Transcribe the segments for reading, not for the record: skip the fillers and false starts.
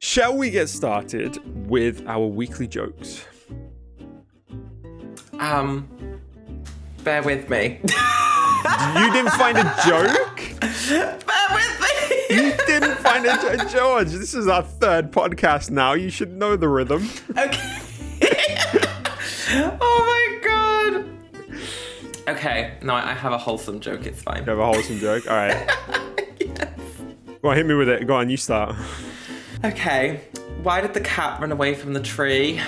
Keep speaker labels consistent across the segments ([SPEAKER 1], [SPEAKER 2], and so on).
[SPEAKER 1] Shall we get started with our weekly jokes?
[SPEAKER 2] Bear with me.
[SPEAKER 1] You didn't find a joke?
[SPEAKER 2] Bear with me.
[SPEAKER 1] You didn't find a joke? George, this is our third podcast now. You should know the rhythm.
[SPEAKER 2] Okay. Oh my god. Okay, no, I have a wholesome joke. It's fine.
[SPEAKER 1] You have a wholesome joke? All right.
[SPEAKER 2] Yes.
[SPEAKER 1] Go on, hit me with it. Go on, you start.
[SPEAKER 2] Okay. Why did the cat run away from the tree?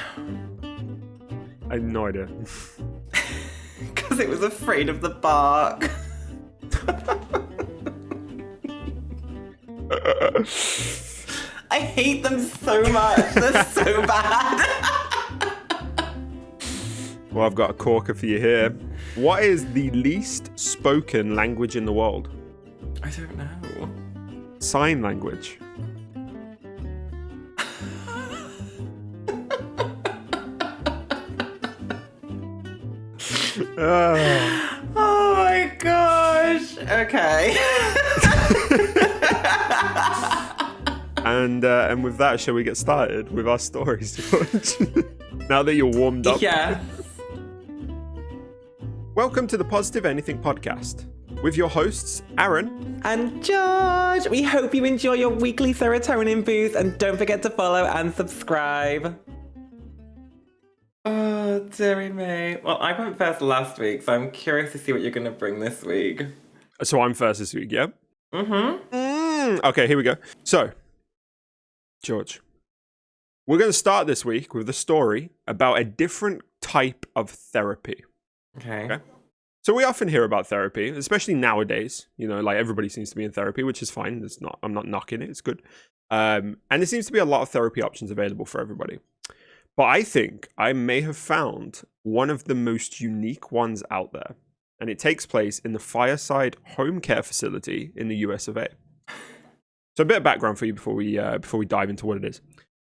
[SPEAKER 1] I have no idea.
[SPEAKER 2] Because it was afraid of the bark. I hate them so much. They're so bad.
[SPEAKER 1] Well, I've got a corker for you here. What is the least spoken language in the world?
[SPEAKER 2] I don't know.
[SPEAKER 1] Sign language.
[SPEAKER 2] Oh my gosh. Okay.
[SPEAKER 1] And with that, shall we get started with our stories, George? Now that you're warmed up.
[SPEAKER 2] Yeah.
[SPEAKER 1] Welcome to the Positive Anything podcast with your hosts, Aaron
[SPEAKER 2] And George, we hope you enjoy your weekly serotonin boost and don't forget to follow and subscribe. Oh, dearie me. Well, I went first last week, so I'm curious to see what you're going to bring this week.
[SPEAKER 1] So I'm first this week, yeah?
[SPEAKER 2] Mm-hmm.
[SPEAKER 1] Okay, here we go. So, George, we're going to start this week with a story about a different type of therapy.
[SPEAKER 2] Okay.
[SPEAKER 1] So we often hear about therapy, especially nowadays. You know, like everybody seems to be in therapy, which is fine. I'm not knocking it. It's good. And there seems to be a lot of therapy options available for everybody. But I think I may have found one of the most unique ones out there. And it takes place in the Fireside Home Care Facility in the US of A. So a bit of background for you before we dive into what it is.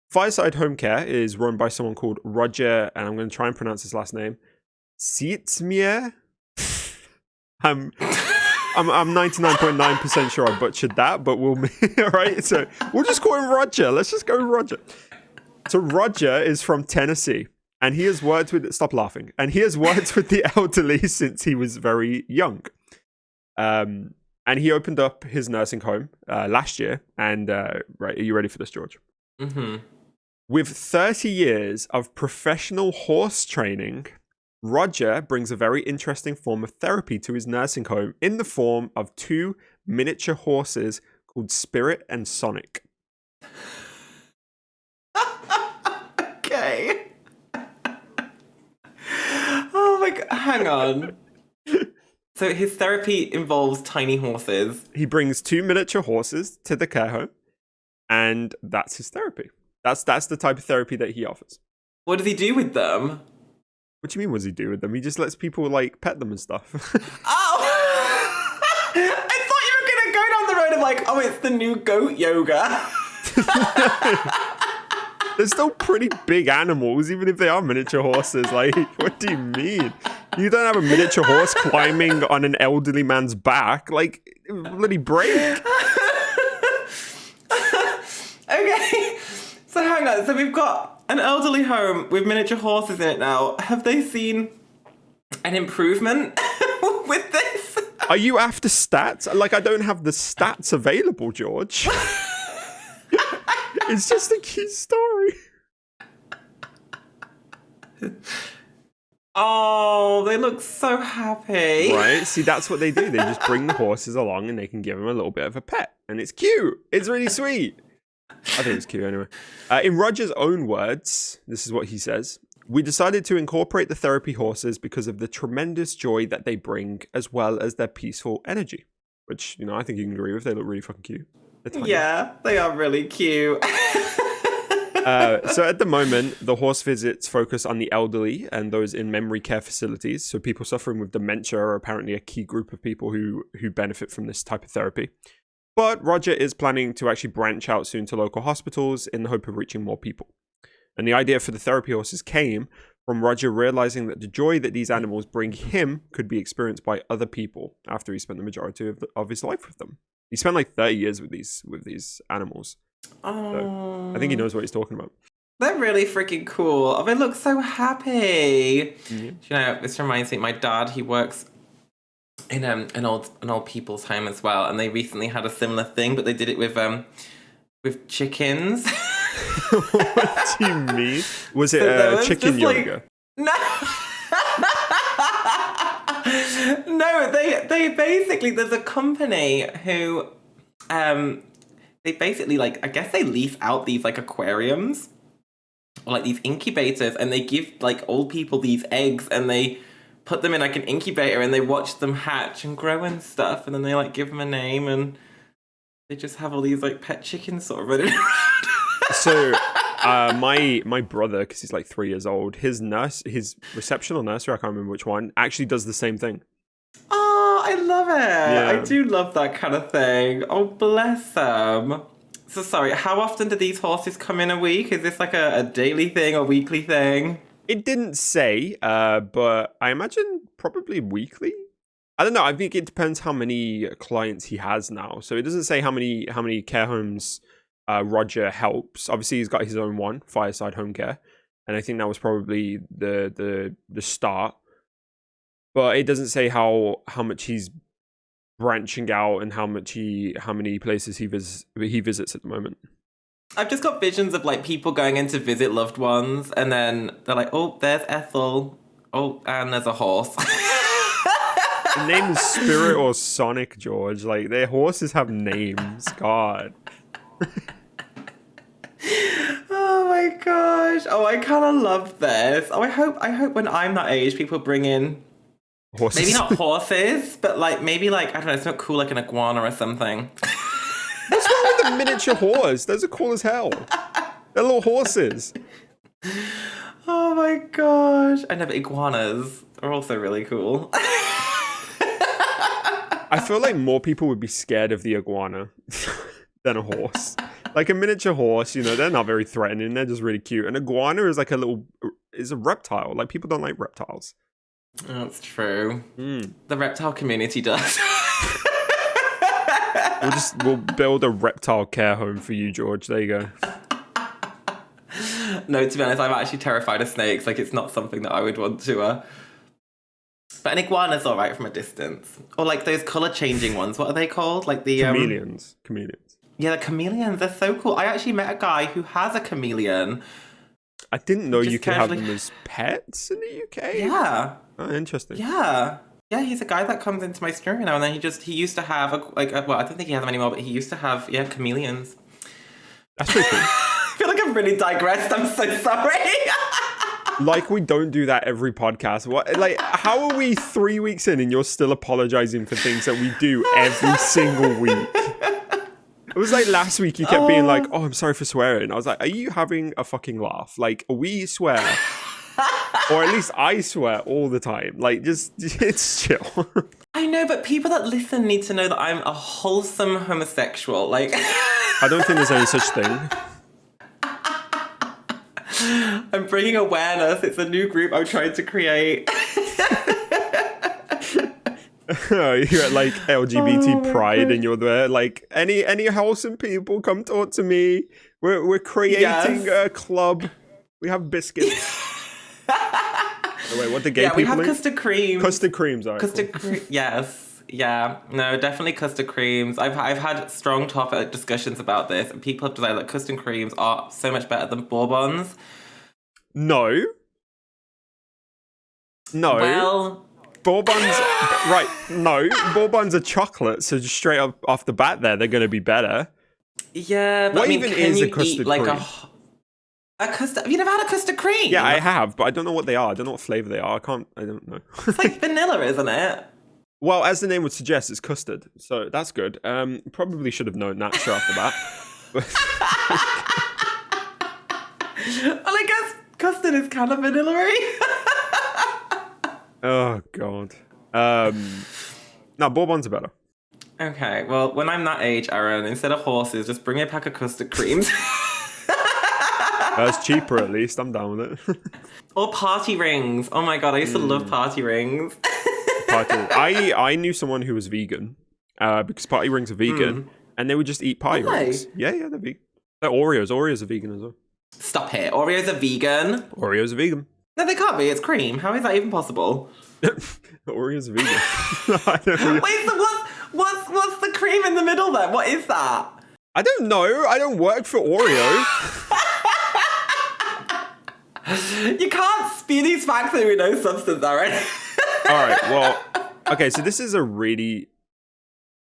[SPEAKER 1] Fireside Home Care is run by someone called Roger, and I'm going to try and pronounce his last name, Sietzmier. I'm 99.9% sure I butchered that, but we'll right. So we'll just call him Roger. Let's just go with Roger. So Roger is from Tennessee, and he has worked with stop laughing. And he has worked with the elderly since he was very young. And he opened up his nursing home last year. And right, are you ready for this, George?
[SPEAKER 2] Mm-hmm.
[SPEAKER 1] With 30 years of professional horse training, Roger brings a very interesting form of therapy to his nursing home in the form of two miniature horses called Spirit and Sonic.
[SPEAKER 2] Okay. Oh my god. Hang on. So his therapy involves tiny horses.
[SPEAKER 1] He brings two miniature horses to the care home, and that's his therapy. That's the type of therapy that he offers.
[SPEAKER 2] What does he do with them?
[SPEAKER 1] What do you mean, what does he do with them? He just lets people, like, pet them and stuff.
[SPEAKER 2] Oh! I thought you were going to go down the road of like, oh, it's the new goat yoga.
[SPEAKER 1] They're still pretty big animals, even if they are miniature horses. Like, what do you mean? You don't have a miniature horse climbing on an elderly man's back. Like, bloody break.
[SPEAKER 2] Okay. So hang on. So we've got an elderly home with miniature horses in it now. Have they seen an improvement with this?
[SPEAKER 1] Are you after stats? Like, I don't have the stats available, George. It's just a cute story.
[SPEAKER 2] Oh, they look so happy.
[SPEAKER 1] Right? See, that's what they do. They just bring the horses along and they can give them a little bit of a pet. And it's cute. It's really sweet. I think it's cute anyway. In Roger's own words, this is what he says. We decided to incorporate the therapy horses because of the tremendous joy that they bring, as well as their peaceful energy. Which, you know, I think you can agree with. They look really fucking cute.
[SPEAKER 2] Yeah, they are really cute.
[SPEAKER 1] So at the moment, the horse visits focus on the elderly and those in memory care facilities. So people suffering with dementia are apparently a key group of people who benefit from this type of therapy. But Roger is planning to actually branch out soon to local hospitals in the hope of reaching more people. And the idea for the therapy horses came from Roger realizing that the joy that these animals bring him could be experienced by other people after he spent the majority of his life with them. He spent like 30 years with these animals.
[SPEAKER 2] Oh,
[SPEAKER 1] I think he knows what he's talking about.
[SPEAKER 2] they're really freaking cool. Oh, they look so happy.
[SPEAKER 1] Yeah.
[SPEAKER 2] You know, this reminds me. My dad, he works in an old people's home as well, and they recently had a similar thing, but they did it with chickens.
[SPEAKER 1] What do you mean? Was it
[SPEAKER 2] So there was
[SPEAKER 1] chicken
[SPEAKER 2] just, like,
[SPEAKER 1] yoga?
[SPEAKER 2] no. No, they basically, there's a company who they basically, like, I guess they lease out these like aquariums or like these incubators, and they give like old people these eggs, and they put them in like an incubator, and they watch them hatch and grow and stuff, and then they like give them a name, and they just have all these like pet chickens sort of running around.
[SPEAKER 1] So, my brother, because he's like 3 years old, his reception or nursery, I can't remember which one, actually does the same thing.
[SPEAKER 2] Oh, I love it.
[SPEAKER 1] Yeah.
[SPEAKER 2] I do love that kind of thing. Oh, bless them. So sorry, how often do these horses come in a week? Is this like a daily thing, a weekly thing?
[SPEAKER 1] It didn't say, but I imagine probably weekly. I don't know. I think it depends how many clients he has now. So it doesn't say how many care homes Roger helps. Obviously, he's got his own one, Fireside Home Care, and I think that was probably the start. But it doesn't say how much he's branching out and how many places he visits at the moment.
[SPEAKER 2] I've just got visions of like people going in to visit loved ones, and then they're like, "Oh, there's Ethel. Oh, and there's a horse."
[SPEAKER 1] The name is Spirit or Sonic, George. Like, their horses have names. God.
[SPEAKER 2] Oh my gosh! Oh, I kind of love this. Oh, I hope when I'm that age, people bring in
[SPEAKER 1] Horses.
[SPEAKER 2] maybe not horses, but like maybe like, I don't know, it's not cool, like an iguana or something.
[SPEAKER 1] What's wrong with a miniature horse? Those are cool as hell. They're little horses.
[SPEAKER 2] Oh my gosh! I know, but iguanas are also really cool.
[SPEAKER 1] I feel like more people would be scared of the iguana than a horse. Like a miniature horse, you know, they're not very threatening. They're just really cute. An iguana is like is a reptile. Like, people don't like reptiles.
[SPEAKER 2] That's true. The reptile community does.
[SPEAKER 1] We'll build a reptile care home for you, George. There you go.
[SPEAKER 2] No, to be honest, I'm actually terrified of snakes. Like, it's not something that I would want to. But an iguana's all right from a distance. Or like those color changing ones. What are they called? Like the
[SPEAKER 1] Chameleons.
[SPEAKER 2] Yeah, the chameleons. They're so cool. I actually met a guy who has a chameleon.
[SPEAKER 1] I didn't know
[SPEAKER 2] Just
[SPEAKER 1] you could have
[SPEAKER 2] casually-
[SPEAKER 1] them as pets in the UK.
[SPEAKER 2] Yeah.
[SPEAKER 1] Oh, interesting.
[SPEAKER 2] Yeah. Yeah, he's a guy that comes into my stream now, and then he used to have well, I don't think he has them anymore, but he used to have chameleons.
[SPEAKER 1] That's pretty cool.
[SPEAKER 2] I feel like I've really digressed. I'm so sorry.
[SPEAKER 1] Like, we don't do that every podcast. What? Like, how are we 3 weeks in and you're still apologizing for things that we do every single week? It was like last week you kept being like, "Oh, I'm sorry for swearing." I was like, "Are you having a fucking laugh? Like, we swear, or at least I swear all the time. Like, just it's chill."
[SPEAKER 2] I know, but people that listen need to know that I'm a wholesome homosexual. Like,
[SPEAKER 1] I don't think there's any such thing.
[SPEAKER 2] I'm bringing awareness. It's a new group I'm trying to create.
[SPEAKER 1] You're at like LGBT
[SPEAKER 2] my
[SPEAKER 1] pride,
[SPEAKER 2] God.
[SPEAKER 1] and you're there. Like, any wholesome people, come talk to me. We're creating
[SPEAKER 2] Yes.
[SPEAKER 1] a club. We have biscuits. Oh, wait, what the gay
[SPEAKER 2] Yeah, we
[SPEAKER 1] people
[SPEAKER 2] have
[SPEAKER 1] eat?
[SPEAKER 2] custard creams.
[SPEAKER 1] Custard creams, alright.
[SPEAKER 2] Custard cream. Yes. Yeah. No, definitely custard creams. I've had strong topic discussions about this, and people have decided that custard creams are so much better than bourbons.
[SPEAKER 1] No.
[SPEAKER 2] Well,
[SPEAKER 1] Bourbons, right? No, Bourbons are chocolate, so just straight up off the bat, they're going to be better.
[SPEAKER 2] yeah. But
[SPEAKER 1] What
[SPEAKER 2] I mean,
[SPEAKER 1] even
[SPEAKER 2] can
[SPEAKER 1] is a
[SPEAKER 2] you
[SPEAKER 1] custard
[SPEAKER 2] eat like
[SPEAKER 1] cream?
[SPEAKER 2] a custard? Have you never had a custard cream?
[SPEAKER 1] Yeah, I have, but I don't know what they are. I don't know what flavor they are. I don't know.
[SPEAKER 2] It's like vanilla, isn't it?
[SPEAKER 1] Well, as the name would suggest, it's custard, so that's good. Probably should have known that straight off the bat.
[SPEAKER 2] Well, I guess custard is kind of vanilla-y.
[SPEAKER 1] Oh god. No, Bourbons are better.
[SPEAKER 2] Okay, well, when I'm that age, Aaron, instead of horses, just bring me a pack of custard creams.
[SPEAKER 1] It's cheaper at least. I'm down with it.
[SPEAKER 2] Or party rings. Oh my god, I used to love party rings.
[SPEAKER 1] I knew someone who was vegan, because party rings are vegan, and they would just eat party
[SPEAKER 2] Are they?
[SPEAKER 1] rings. Yeah, they're vegan. They're Oreos. Oreos are vegan as well.
[SPEAKER 2] Stop it. Oreos are vegan.
[SPEAKER 1] Oreos are vegan.
[SPEAKER 2] No, they can't be. It's cream. How is that even possible?
[SPEAKER 1] Oreos are vegan. I don't really...
[SPEAKER 2] Wait, so what's the cream in the middle then? What is that?
[SPEAKER 1] I don't know. I don't work for Oreo.
[SPEAKER 2] You can't spew these facts with no substance, Aaron.
[SPEAKER 1] All right. Well, okay. So this is a really...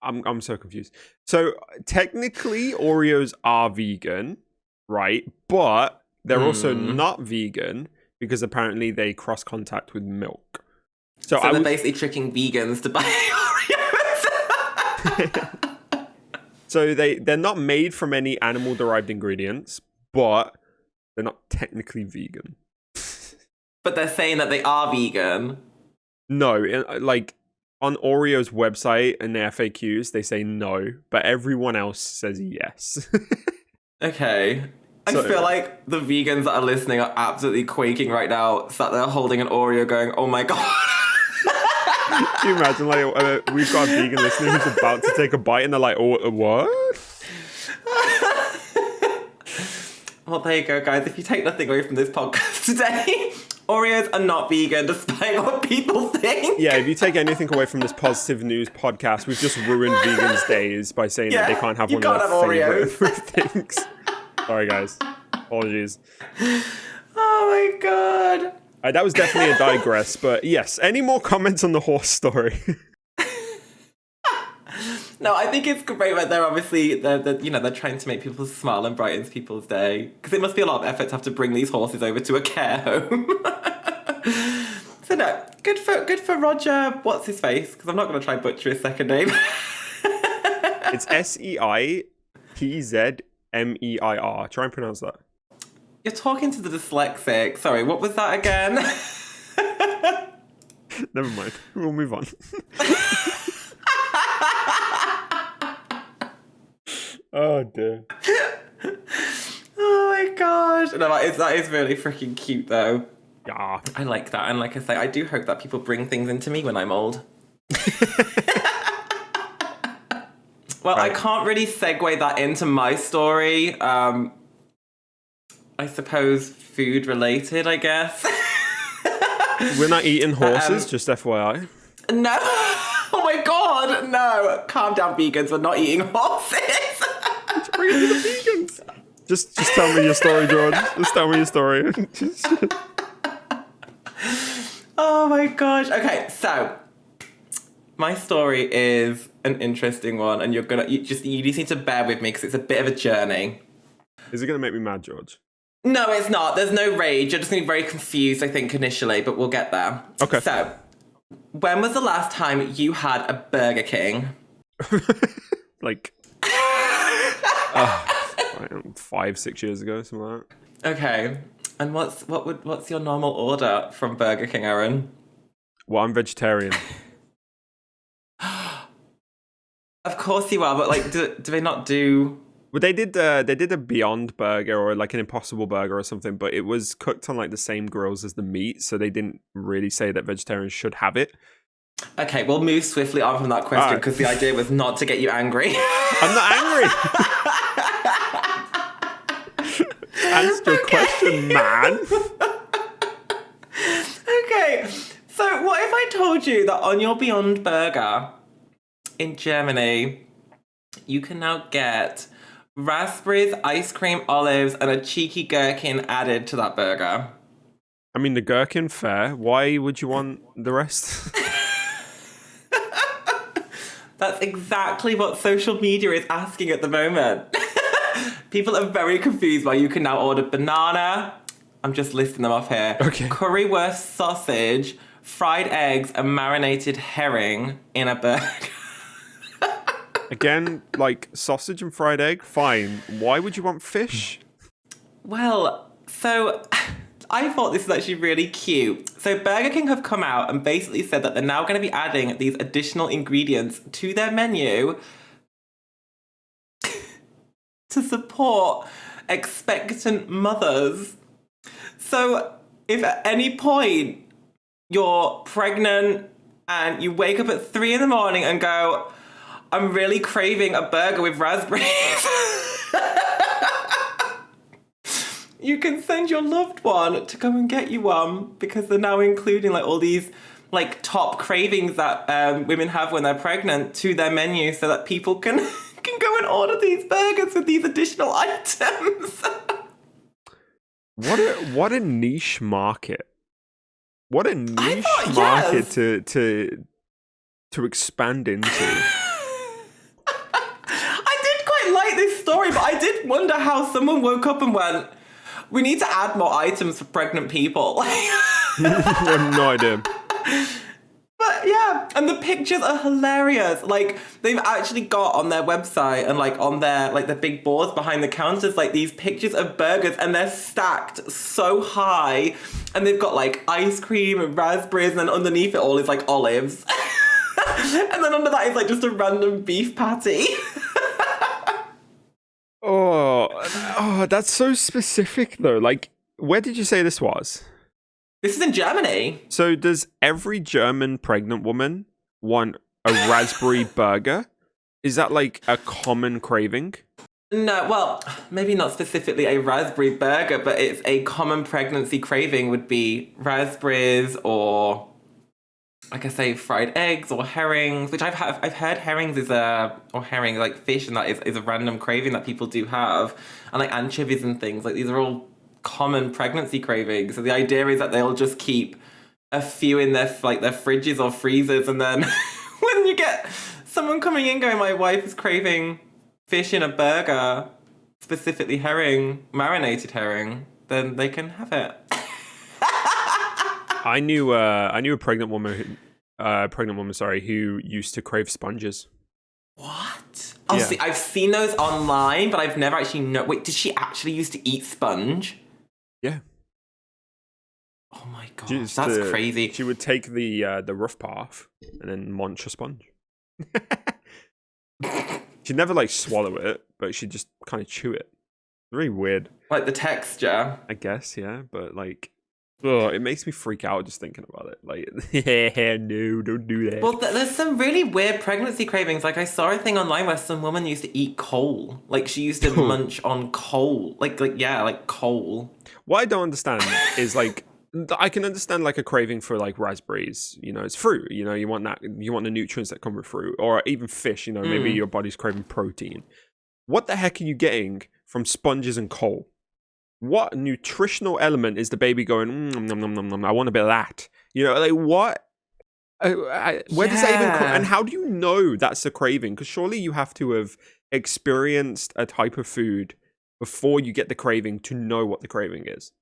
[SPEAKER 1] I'm so confused. So technically, Oreos are vegan, right? But they're also not vegan because apparently they cross contact with milk. So
[SPEAKER 2] they're basically tricking vegans to buy Oreos.
[SPEAKER 1] So they're not made from any animal-derived ingredients, but they're not technically vegan.
[SPEAKER 2] But they're saying that they are vegan.
[SPEAKER 1] No, like on Oreo's website and their FAQs, they say no, but everyone else says yes.
[SPEAKER 2] Okay. I feel like the vegans that are listening are absolutely quaking right now, sat there holding an Oreo going, oh my God.
[SPEAKER 1] Can you imagine, like, we've got a vegan listener who's about to take a bite and they're like, oh, what?
[SPEAKER 2] Well, there you go, guys. If you take nothing away from this podcast today, Oreos are not vegan, despite what people think.
[SPEAKER 1] Yeah, if you take anything away from this positive news podcast, we've just ruined vegans' days by saying that they can't have one of their favorite things. Sorry, guys. Apologies.
[SPEAKER 2] Oh my God.
[SPEAKER 1] That was definitely a digress, but yes. Any more comments on the horse story?
[SPEAKER 2] No, I think it's great that they're obviously they're trying to make people smile and brightens people's day, because it must be a lot of effort to have to bring these horses over to a care home. So no, good for Roger. What's his face? Because I'm not going to try and butcher his second name.
[SPEAKER 1] It's Seitzmeir. Try and pronounce that.
[SPEAKER 2] You're talking to the dyslexic. Sorry, what was that again?
[SPEAKER 1] Never mind. We'll move on. Oh dear.
[SPEAKER 2] Oh my God. No, that is really freaking cute though.
[SPEAKER 1] Yeah.
[SPEAKER 2] I like that. And like I say, I do hope that people bring things into me when I'm old. Well, right. I can't really segue that into my story. I suppose food related, I guess.
[SPEAKER 1] We're not eating horses, just FYI.
[SPEAKER 2] No. Oh my God, no. Calm down, vegans. We're not eating horses.
[SPEAKER 1] Bring it to the vegans. Just tell me your story, George. Just tell me your story.
[SPEAKER 2] Oh my gosh. Okay, so my story is an interesting one, and you just need to bear with me because it's a bit of a journey.
[SPEAKER 1] Is it going to make me mad, George?
[SPEAKER 2] No, it's not. There's no rage. You're just going to be very confused, I think, initially, but we'll get there.
[SPEAKER 1] Okay.
[SPEAKER 2] So, when was the last time you had a Burger King?
[SPEAKER 1] Like 5-6 years ago, something like that.
[SPEAKER 2] Okay. And what's your normal order from Burger King, Aaron?
[SPEAKER 1] Well, I'm vegetarian.
[SPEAKER 2] Of course you are, but like, do they not do?
[SPEAKER 1] Well, they did a Beyond Burger or like an Impossible Burger or something, but it was cooked on like the same grills as the meat, so they didn't really say that vegetarians should have it. Okay,
[SPEAKER 2] we'll move swiftly on from that question because the idea was not to get you angry.
[SPEAKER 1] I'm not angry. Answer your question, man.
[SPEAKER 2] Okay, so what if I told you that on your Beyond Burger in Germany, you can now get raspberries, ice cream, olives, and a cheeky gherkin added to that burger?
[SPEAKER 1] I mean, the gherkin, fair. Why would you want the rest?
[SPEAKER 2] That's exactly what social media is asking at the moment. People are very confused why you can now order banana. I'm just listing them off here.
[SPEAKER 1] Okay.
[SPEAKER 2] Currywurst sausage, fried eggs, and marinated herring in a burger.
[SPEAKER 1] Again, like sausage and fried egg, fine. Why would you want fish?
[SPEAKER 2] Well, so I thought this was actually really cute. So Burger King have come out and basically said that they're now going to be adding these additional ingredients to their menu to support expectant mothers. So if at any point you're pregnant and you wake up at 3 a.m. and go, I'm really craving a burger with raspberries. you can send your loved one to go and get you one because they're now including like all these like top cravings that women have when they're pregnant to their menu so that people can can go and order these burgers with these additional items.
[SPEAKER 1] What a niche market. What a niche
[SPEAKER 2] thought,
[SPEAKER 1] market to expand into.
[SPEAKER 2] I did quite like this story, but I did wonder how someone woke up and went, we need to add more items for pregnant people.
[SPEAKER 1] I have no idea.
[SPEAKER 2] But yeah, and the pictures are hilarious. Like, they've actually got on their website and like on their like the big boards behind the counters like these pictures of burgers, and they're stacked so high, and they've got like ice cream and raspberries, and then underneath it all is like olives. And then under that is like just a random beef patty.
[SPEAKER 1] Oh, that's so specific though. Like, where did you say this was?
[SPEAKER 2] This is in Germany.
[SPEAKER 1] So does every German pregnant woman want a raspberry burger? Is that like a common craving?
[SPEAKER 2] No, well, maybe not specifically a raspberry burger, but it's a common pregnancy craving would be raspberries or, like I say, fried eggs or herrings, which I've heard herrings is herring, like fish, and that is a random craving that people do have, and like anchovies and things. Like, these are all common pregnancy cravings. So the idea is that they'll just keep a few in their fridges or freezers, and then when you get someone coming in going, my wife is craving fish in a burger, specifically herring, marinated herring, then they can have it.
[SPEAKER 1] I knew a pregnant woman who used to crave sponges.
[SPEAKER 2] What? Oh,
[SPEAKER 1] Yeah.
[SPEAKER 2] see, I've seen those online, but I've never actually known. Wait, did she actually used to eat sponge?
[SPEAKER 1] Yeah.
[SPEAKER 2] Oh my god, that's crazy.
[SPEAKER 1] She would take the rough part off and then munch a sponge. She'd never like swallow it, but she'd just kind of chew it. Very weird.
[SPEAKER 2] Like the texture.
[SPEAKER 1] I guess, yeah, but like, it makes me freak out just thinking about it. Like, yeah, no, don't do that.
[SPEAKER 2] Well, there's some really weird pregnancy cravings. Like, I saw a thing online where some woman used to eat coal. Like, she used to munch on coal. Like coal.
[SPEAKER 1] What I don't understand is like, I can understand like a craving for like raspberries. You know, it's fruit. You know, you want the nutrients that come with fruit, or even fish. You know, maybe your body's craving protein. What the heck are you getting from sponges and coal? What nutritional element is the baby going, nom, nom, nom, nom, I want a bit of that? You know, like what? Where does that even come? And how do you know that's a craving? Because surely you have to have experienced a type of food before you get the craving to know what the craving is.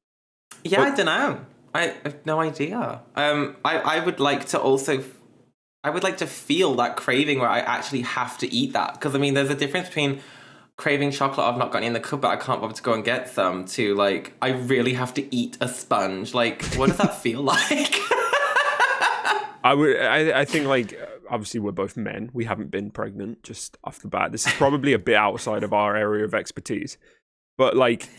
[SPEAKER 2] Yeah, I don't know. I have no idea. I would like to feel that craving where I actually have to eat that. Because, I mean, there's a difference between craving chocolate I've not got any in the cupboard, I can't bother to go and get some, to like, I really have to eat a sponge. Like, what does that feel like?
[SPEAKER 1] I think like, obviously we're both men. We haven't been pregnant just off the bat. This is probably a bit outside of our area of expertise. But like,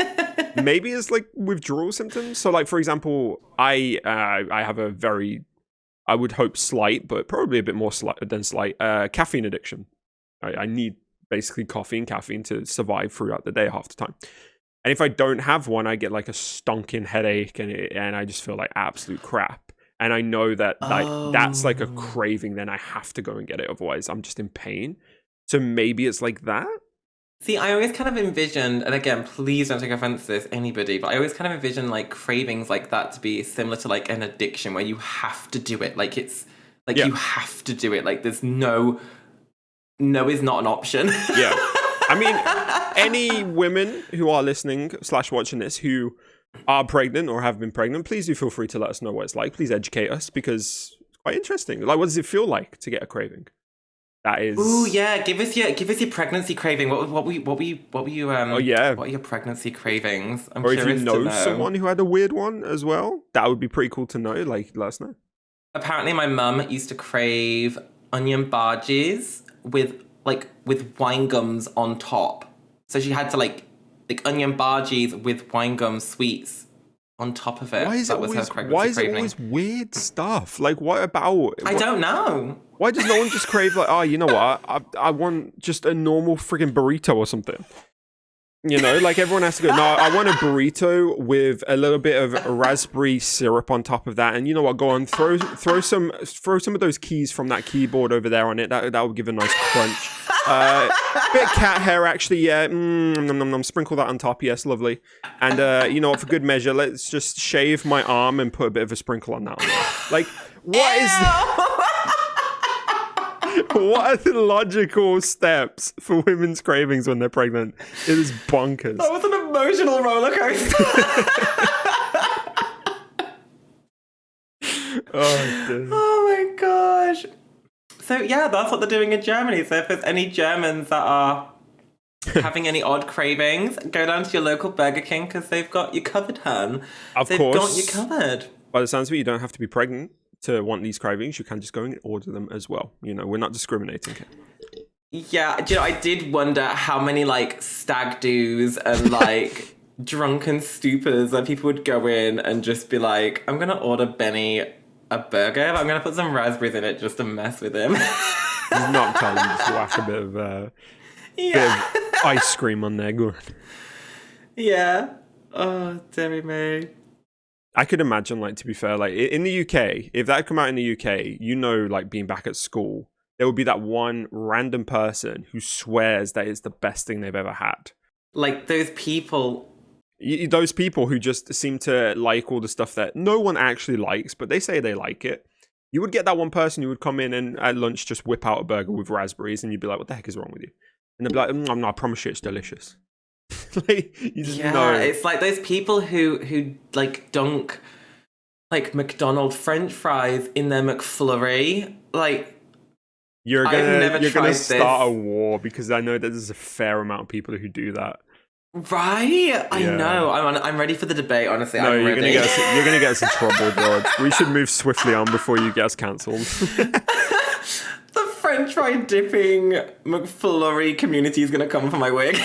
[SPEAKER 1] maybe it's like withdrawal symptoms. So like, for example, I have a very, I would hope slight, but probably a bit more than slight, caffeine addiction. I need basically caffeine to survive throughout the day half the time. And if I don't have one, I get like a stonking headache and I just feel like absolute crap. And I know that that's like a craving, then I have to go and get it. Otherwise, I'm just in pain. So maybe it's like that.
[SPEAKER 2] See, I always kind of envisioned, and again, please don't take offense to this, anybody, but I always kind of envision like cravings like that to be similar to like an addiction where you have to do it. Like it's like you have to do it. Like there's no is not an option.
[SPEAKER 1] Yeah. I mean, any women who are listening / watching this who are pregnant or have been pregnant, please do feel free to let us know what it's like. Please educate us because it's quite interesting. Like, what does it feel like to get a craving? That is.
[SPEAKER 2] Ooh, yeah. Give us your pregnancy craving. What were you?
[SPEAKER 1] Oh yeah.
[SPEAKER 2] What are your pregnancy cravings? I'm
[SPEAKER 1] or
[SPEAKER 2] curious
[SPEAKER 1] if you know
[SPEAKER 2] to know
[SPEAKER 1] someone who had a weird one as well, that would be pretty cool to know. Like, let us know.
[SPEAKER 2] Apparently, my mum used to crave onion barges with wine gums on top. So she had to like onion barges with wine gum sweets on top of it.
[SPEAKER 1] Why is it always weird stuff? Like, what about?
[SPEAKER 2] I don't know.
[SPEAKER 1] Why does no one just crave like, oh, you know what? I want just a normal friggin' burrito or something. You know, like everyone has to go, no, I want a burrito with a little bit of raspberry syrup on top of that. And you know what? Go on, throw some of those keys from that keyboard over there on it. That will give a nice crunch. Bit of cat hair, actually, yeah. Nom, nom, nom. Sprinkle that on top, yes, lovely. And you know what? For good measure, let's just shave my arm and put a bit of a sprinkle on that one. Like, what is what are the logical steps for women's cravings when they're pregnant? It is bonkers.
[SPEAKER 2] That was an emotional roller coaster.
[SPEAKER 1] Oh, dear.
[SPEAKER 2] Oh my gosh. So yeah, that's what they're doing in Germany. So if there's any Germans that are having any odd cravings, go down to your local Burger King because they've got you covered, hun.
[SPEAKER 1] They've
[SPEAKER 2] got you covered.
[SPEAKER 1] By the sounds of it, you don't have to be pregnant to want these cravings. You can just go and order them as well. You know, we're not discriminating here.
[SPEAKER 2] Yeah, do you know, I did wonder how many like stag do's and like drunken stupors that people would go in and just be like, I'm gonna order Benny a burger, but I'm gonna put some raspberries in it just to mess with him.
[SPEAKER 1] Not telling, just whack a bit of ice cream on there. Good.
[SPEAKER 2] Yeah. Oh, dearie me.
[SPEAKER 1] I could imagine, like, to be fair, like in the UK, if that had come out in the UK, you know, like being back at school, there would be that one random person who swears that it's the best thing they've ever had.
[SPEAKER 2] Like those people.
[SPEAKER 1] Those people who just seem to like all the stuff that no one actually likes, but they say they like it. You would get that one person who would come in and at lunch just whip out a burger with raspberries, and you'd be like, what the heck is wrong with you? And they'd be like, no, I promise you it's delicious. Like, you just know.
[SPEAKER 2] It's like those people who like dunk like McDonald's French fries in their McFlurry. Like,
[SPEAKER 1] you're gonna start a war because I know that there's a fair amount of people who do that.
[SPEAKER 2] Right? I know. I'm ready for the debate, honestly.
[SPEAKER 1] No,
[SPEAKER 2] you're
[SPEAKER 1] gonna get us in trouble, George. We should move swiftly on before you get us cancelled.
[SPEAKER 2] The French fry dipping McFlurry community is gonna come for my wig.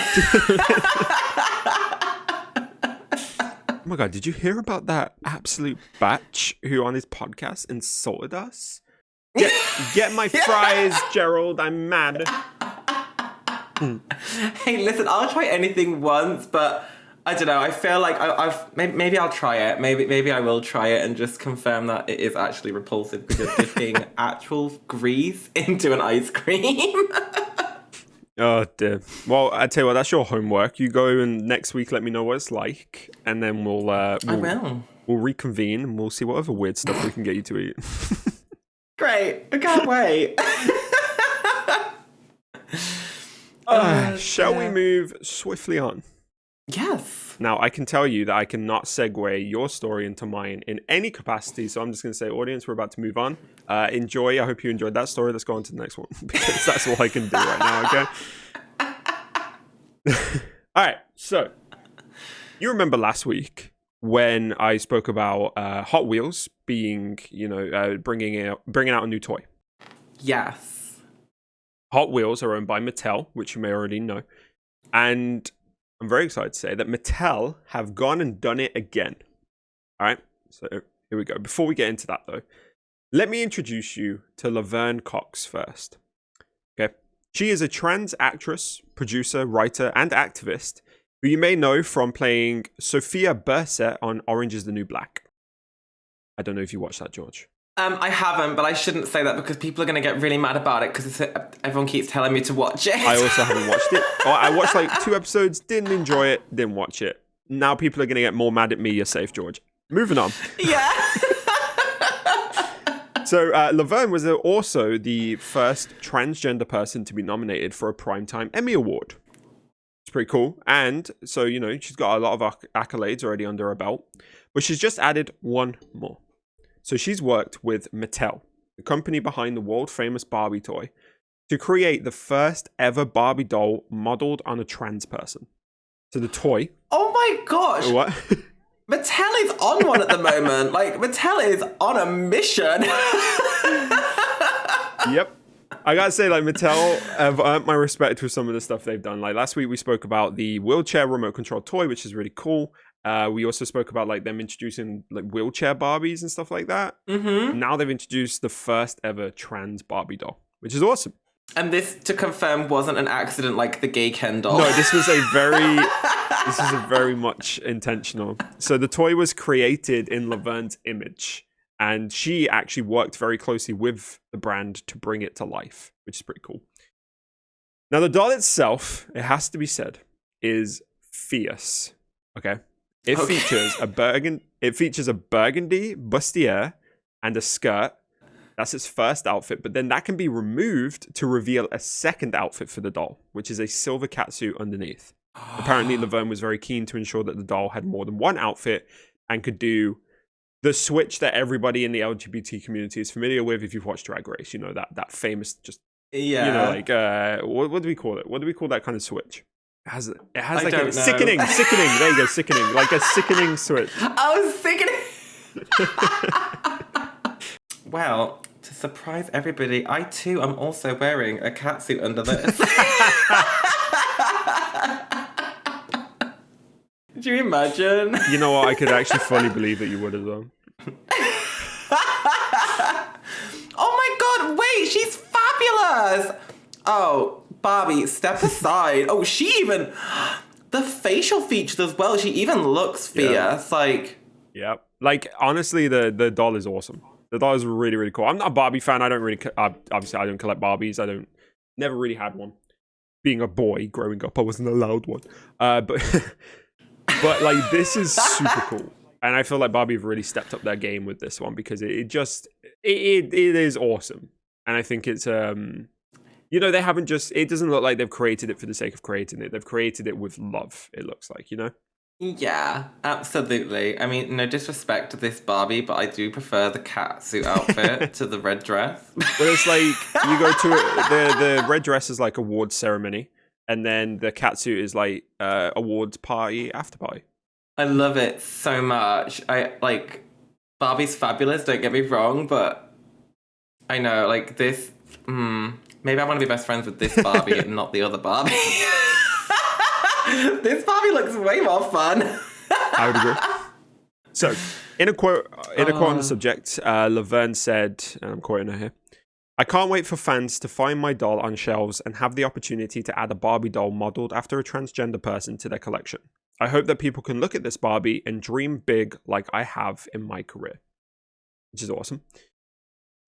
[SPEAKER 1] Oh my god, did you hear about that absolute batch who on his podcast insulted us? Get my fries, Gerald. I'm mad.
[SPEAKER 2] Hey, listen, I'll try anything once, but I don't know. I feel like maybe I'll try it. Maybe I will try it and just confirm that it is actually repulsive because you're dipping actual grease into an ice cream.
[SPEAKER 1] Oh dear. Well, I tell you what, that's your homework. You go and next week let me know what it's like, and then we'll
[SPEAKER 2] I will.
[SPEAKER 1] We'll reconvene and we'll see what other weird stuff we can get you to eat.
[SPEAKER 2] Great. I can't wait.
[SPEAKER 1] Shall we move swiftly on?
[SPEAKER 2] Yes.
[SPEAKER 1] Now, I can tell you that I cannot segue your story into mine in any capacity, so I'm just going to say, audience, we're about to move on. Enjoy. I hope you enjoyed that story. Let's go on to the next one, because that's all I can do right now, okay? All right, so you remember last week when I spoke about Hot Wheels being, bringing out a new toy.
[SPEAKER 2] Yes.
[SPEAKER 1] Hot Wheels are owned by Mattel, which you may already know. And I'm very excited to say that Mattel have gone and done it again. All right, so here we go. Before we get into that, though, let me introduce you to Laverne Cox first. Okay, she is a trans actress, producer, writer, and activist who you may know from playing Sophia Burset on Orange is the New Black. I don't know if you watched that, George.
[SPEAKER 2] I haven't, but I shouldn't say that because people are going to get really mad about it because everyone keeps telling me to watch it.
[SPEAKER 1] I also haven't watched it. I watched like 2 episodes, didn't enjoy it, didn't watch it. Now people are going to get more mad at me. You're safe, George. Moving on.
[SPEAKER 2] Yeah.
[SPEAKER 1] So Laverne was also the first transgender person to be nominated for a Primetime Emmy Award. It's pretty cool. And so, she's got a lot of accolades already under her belt. But she's just added one more. So she's worked with Mattel, the company behind the world-famous Barbie toy, to create the first ever Barbie doll modeled on a trans person. So the toy...
[SPEAKER 2] Oh my gosh!
[SPEAKER 1] What?
[SPEAKER 2] Mattel is on one at the moment. Like, Mattel is on a mission.
[SPEAKER 1] Yep. I gotta say, like, Mattel have earned my respect with some of the stuff they've done. Like, last week we spoke about the wheelchair remote control toy, which is really cool. We also spoke about like them introducing like wheelchair Barbies and stuff like that. Mm-hmm. Now they've introduced the first ever trans Barbie doll, which is awesome.
[SPEAKER 2] And this, to confirm, wasn't an accident like the gay Ken doll.
[SPEAKER 1] No, this is a very much intentional. So the toy was created in Laverne's image, and she actually worked very closely with the brand to bring it to life, which is pretty cool. Now, the doll itself, it has to be said, is fierce. Okay, it features a burgundy bustier and a skirt. That's its first outfit, but then that can be removed to reveal a second outfit for the doll, which is a silver catsuit underneath. Apparently, Laverne was very keen to ensure that the doll had more than one outfit and could do the switch that everybody in the LGBT community is familiar with. If you've watched Drag Race, you know that famous, just like what do we call it? What do we call that kind of switch? It has like a sickening. There you go, sickening, like a sickening switch.
[SPEAKER 2] Oh, sickening! Well, to surprise everybody, I too am also wearing a catsuit under this. Do you imagine?
[SPEAKER 1] You know what? I could actually fully believe that you would as well.
[SPEAKER 2] Oh my god, wait, she's fabulous! Oh, Barbie, step aside. Oh, she even... The facial features as well, she even looks fierce,
[SPEAKER 1] Yeah. Like, honestly, the doll is awesome. The doll is really, really cool. I'm not a Barbie fan. I don't really... obviously, I don't collect Barbies. Never really had one. Being a boy growing up, I wasn't allowed one. But like, this is super cool. And I feel like Barbie have really stepped up their game with this one because it is awesome. And I think it's... they haven't just... It doesn't look like they've created it for the sake of creating it. They've created it with love, it looks like,
[SPEAKER 2] Yeah, absolutely. I mean, no disrespect to this Barbie, but I do prefer the catsuit outfit to the red dress.
[SPEAKER 1] Well, it's like, you go to... The red dress is like awards ceremony. And then the catsuit is like awards party, after party.
[SPEAKER 2] I love it so much. Barbie's fabulous, don't get me wrong, but I know, like, this... maybe I want to be best friends with this Barbie and not the other Barbie. This Barbie looks way more fun.
[SPEAKER 1] I would agree. So, in a quote on the subject, Laverne said, and I'm quoting her here, "I can't wait for fans to find my doll on shelves and have the opportunity to add a Barbie doll modeled after a transgender person to their collection. I hope that people can look at this Barbie and dream big like I have in my career." Which is awesome.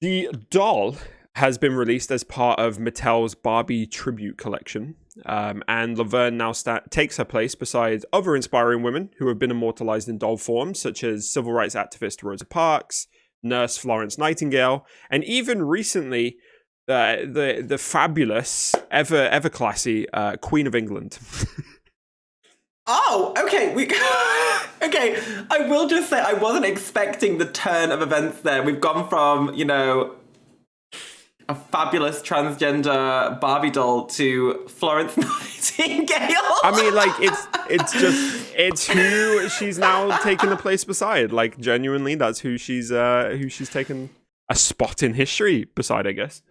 [SPEAKER 1] The doll has been released as part of Mattel's Barbie Tribute Collection. And Laverne now takes her place beside other inspiring women who have been immortalized in doll form, such as civil rights activist Rosa Parks, nurse Florence Nightingale, and even recently, the fabulous, ever classy Queen of England.
[SPEAKER 2] Oh, okay. Okay, I will just say I wasn't expecting the turn of events there. We've gone from, a fabulous transgender Barbie doll to Florence Nightingale.
[SPEAKER 1] I mean, like, it's who she's now taken the place beside. Like, genuinely, that's who she's taken a spot in history beside, I guess.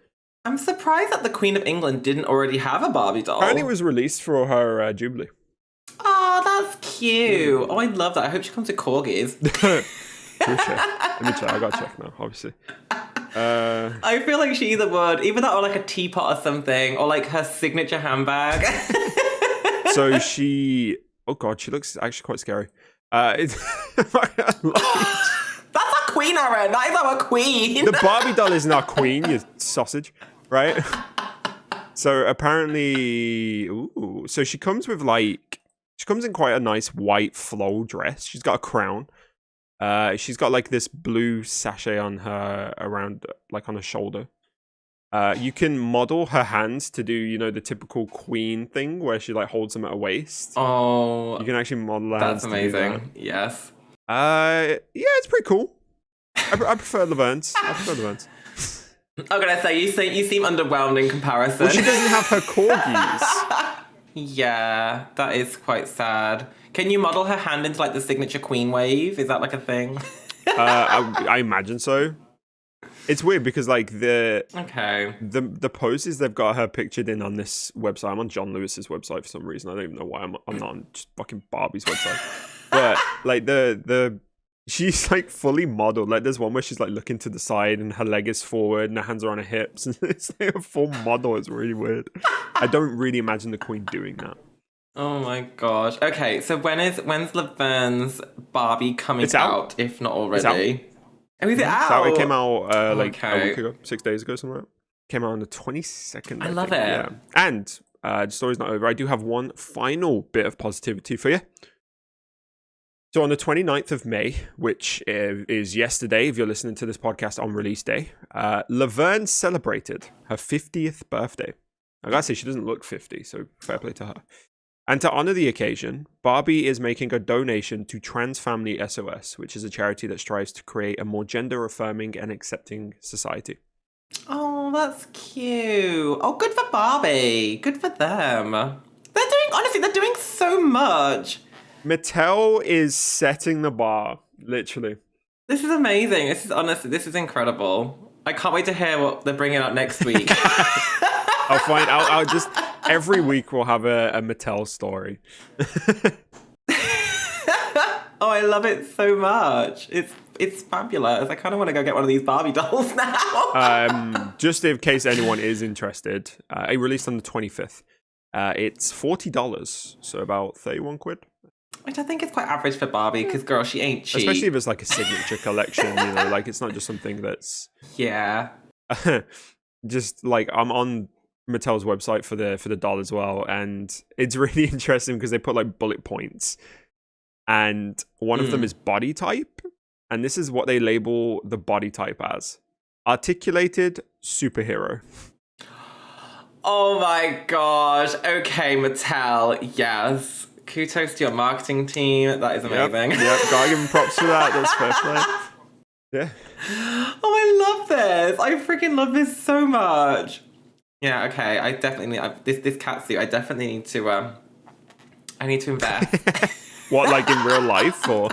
[SPEAKER 2] I'm surprised that the Queen of England didn't already have a Barbie doll.
[SPEAKER 1] Apparently, it was released for her Jubilee.
[SPEAKER 2] Oh, that's cute. Oh, I love that. I hope she comes with corgis.
[SPEAKER 1] Let me check. I gotta check now, obviously.
[SPEAKER 2] I feel like she either would, either that or like a teapot or something, or like her signature handbag.
[SPEAKER 1] So she... Oh god, she looks actually quite scary.
[SPEAKER 2] That's our queen, Aaron. That is our queen.
[SPEAKER 1] The Barbie doll isn't our queen, you sausage. Right? So apparently... Ooh. So she comes with like... She comes in quite a nice white flow dress. She's got a crown. She's got like this blue sachet on her around, like on her shoulder. You can model her hands to do, the typical queen thing where she like holds them at her waist.
[SPEAKER 2] Oh,
[SPEAKER 1] you can actually model her
[SPEAKER 2] that's
[SPEAKER 1] hands.
[SPEAKER 2] That's amazing.
[SPEAKER 1] To do that.
[SPEAKER 2] Yes.
[SPEAKER 1] Yeah, it's pretty cool. I prefer Laverne's. I'm
[SPEAKER 2] gonna say you seem underwhelmed in comparison.
[SPEAKER 1] Well, she doesn't have her corgis.
[SPEAKER 2] Yeah, that is quite sad. Can you model her hand into like the signature queen wave? Is that like a thing?
[SPEAKER 1] I imagine so. It's weird because like the poses they've got her pictured in on this website. I'm on John Lewis's website for some reason. I don't even know why I'm not on just fucking Barbie's website. But like she's like fully modeled. Like there's one where she's like looking to the side and her leg is forward and her hands are on her hips. And it's like a full model. It's really weird. I don't really imagine the queen doing that.
[SPEAKER 2] Oh my gosh. Okay, so when's Laverne's Barbie coming out, if not already? Oh, is it out?
[SPEAKER 1] It came out like a week ago, 6 days ago, something like that. Came out on the 22nd.
[SPEAKER 2] I love it.
[SPEAKER 1] Yeah. And the story's not over. I do have one final bit of positivity for you. So on the 29th of May, which is yesterday, if you're listening to this podcast on release day, Laverne celebrated her 50th birthday. I gotta say, she doesn't look 50, so fair play to her. And to honor the occasion, Barbie is making a donation to Trans Family SOS, which is a charity that strives to create a more gender-affirming and accepting society.
[SPEAKER 2] Oh, that's cute. Oh, good for Barbie. Good for them. They're doing so much.
[SPEAKER 1] Mattel is setting the bar, literally.
[SPEAKER 2] This is amazing. This is incredible. I can't wait to hear what they're bringing out next week.
[SPEAKER 1] I'll just, every week we'll have a Mattel story.
[SPEAKER 2] Oh, I love it so much. It's fabulous. I kind of want to go get one of these Barbie dolls now.
[SPEAKER 1] Just in case anyone is interested, it released on the 25th. It's $40, so about 31 quid.
[SPEAKER 2] Which I think is quite average for Barbie, because girl, she ain't cheap.
[SPEAKER 1] Especially if it's like a signature collection, you know, like it's not just something that's...
[SPEAKER 2] Yeah.
[SPEAKER 1] Just like I'm on Mattel's website for the doll as well, and it's really interesting because they put like bullet points, and one of them is body type, and this is what they label the body type as: articulated superhero.
[SPEAKER 2] Oh my gosh. Okay, Mattel. Yes. Kudos to your marketing team. That is amazing.
[SPEAKER 1] Yep. Gotta give them props for that. That's fair play. Yeah.
[SPEAKER 2] Oh, I love this. I freaking love this so much. Yeah, okay. I definitely need this catsuit. I definitely need to I need to invest.
[SPEAKER 1] What, like in real life or?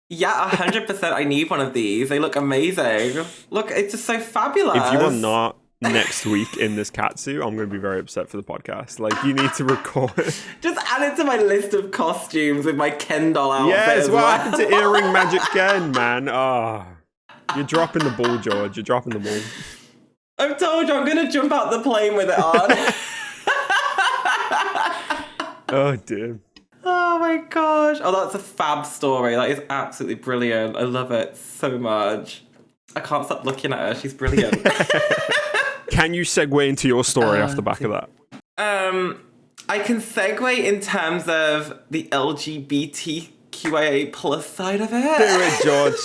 [SPEAKER 2] Yeah, 100%. I need one of these. They look amazing. Look, it's just so fabulous.
[SPEAKER 1] If you are not next week in this catsuit, I'm going to be very upset for the podcast. Like, you need to record.
[SPEAKER 2] Just add it to my list of costumes with my Ken doll outfit.
[SPEAKER 1] Yes, what happened to Earring Magic Ken, man? You're dropping the ball, George. You're dropping the ball.
[SPEAKER 2] I've told you, I'm going to jump out the plane with it on.
[SPEAKER 1] Oh, dear.
[SPEAKER 2] Oh my gosh. Oh, that's a fab story. That is absolutely brilliant. I love it so much. I can't stop looking at her. She's brilliant.
[SPEAKER 1] Can you segue into your story off the back of that?
[SPEAKER 2] I can segue in terms of the LGBTQIA plus side of it.
[SPEAKER 1] Do it, George.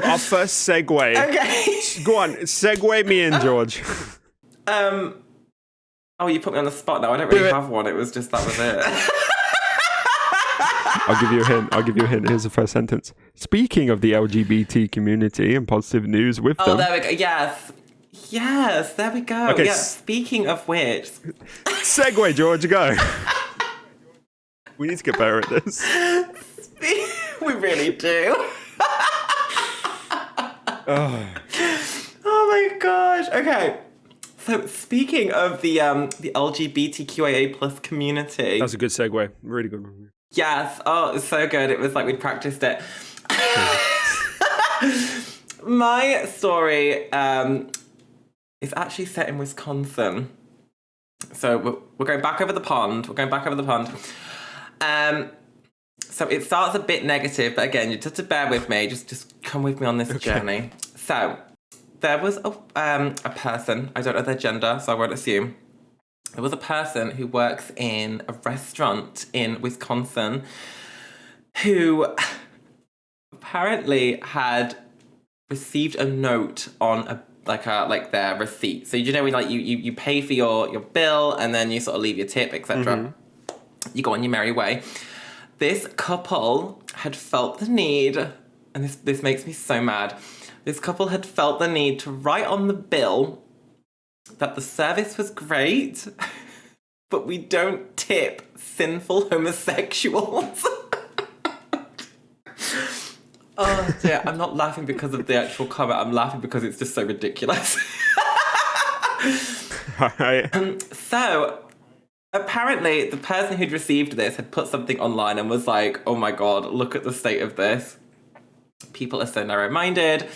[SPEAKER 1] Our first segue.
[SPEAKER 2] Okay.
[SPEAKER 1] Go on, segue me in, George.
[SPEAKER 2] Oh, you put me on the spot now. I don't really have one. It was just, that was it.
[SPEAKER 1] I'll give you a hint. Here's the first sentence. Speaking of the LGBT community and positive news with them.
[SPEAKER 2] Oh, there we go. Yes, there we go.
[SPEAKER 1] Okay,
[SPEAKER 2] yeah, speaking of which.
[SPEAKER 1] Segue, George, go. We need to get better at this.
[SPEAKER 2] We really do.
[SPEAKER 1] Oh
[SPEAKER 2] my gosh. Okay. So speaking of the LGBTQIA plus community.
[SPEAKER 1] That's a good segue. Really good one.
[SPEAKER 2] Yes. Oh, it's so good. It was like we'd practiced it. My story is actually set in Wisconsin. So we're going back over the pond. So it starts a bit negative, but again, you just to bear with me. Just come with me on this journey. So there was a person, I don't know their gender, so I won't assume. There was a person who works in a restaurant in Wisconsin who apparently had received a note on their receipt. So you know when you pay for your bill and then you sort of leave your tip, etc. Mm-hmm. You go on your merry way. This couple had felt the need, and this makes me so mad. This couple had felt the need to write on the bill that the service was great, but we don't tip sinful homosexuals. Oh dear, I'm not laughing because of the actual comment. I'm laughing because it's just so ridiculous.
[SPEAKER 1] All right.
[SPEAKER 2] So apparently the person who'd received this had put something online and was like, oh my God, look at the state of this. People are so narrow-minded.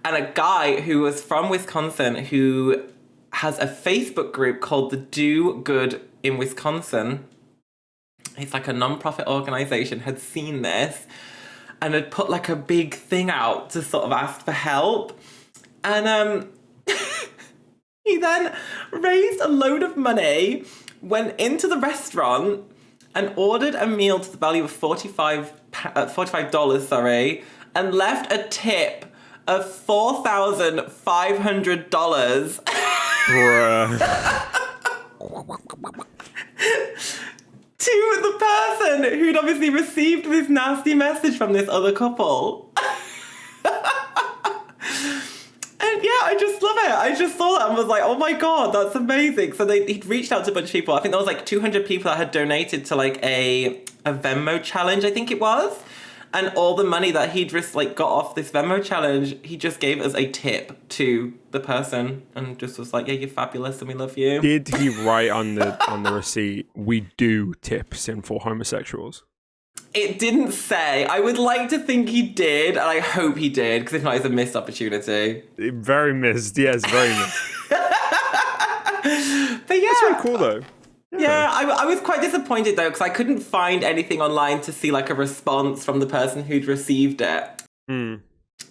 [SPEAKER 2] And a guy who was from Wisconsin who has a Facebook group called the Do Good in Wisconsin. It's like a non-profit organization, had seen this and had put like a big thing out to sort of ask for help. And he then raised a load of money, went into the restaurant and ordered a meal to the value of $45, sorry, and left a tip of $4,500.
[SPEAKER 1] Bruh.
[SPEAKER 2] To the person who'd obviously received this nasty message from this other couple. And yeah, I just love it. I just saw that and was like, oh my God, that's amazing. So he'd reached out to a bunch of people. I think there was like 200 people that had donated to like a Venmo challenge, I think it was. And all the money that he'd just like got off this Venmo challenge, he just gave as a tip to the person and just was like, yeah, you're fabulous and we love you.
[SPEAKER 1] Did he write on the receipt, "We do tip sinful homosexuals"?
[SPEAKER 2] It didn't say. I would like to think he did, and I hope he did, because if not, it's a missed opportunity.
[SPEAKER 1] Very missed. Yes, very missed.
[SPEAKER 2] But yeah.
[SPEAKER 1] That's really cool, though.
[SPEAKER 2] Yeah, I was quite disappointed, though, because I couldn't find anything online to see, like, a response from the person who'd received it.
[SPEAKER 1] Mm.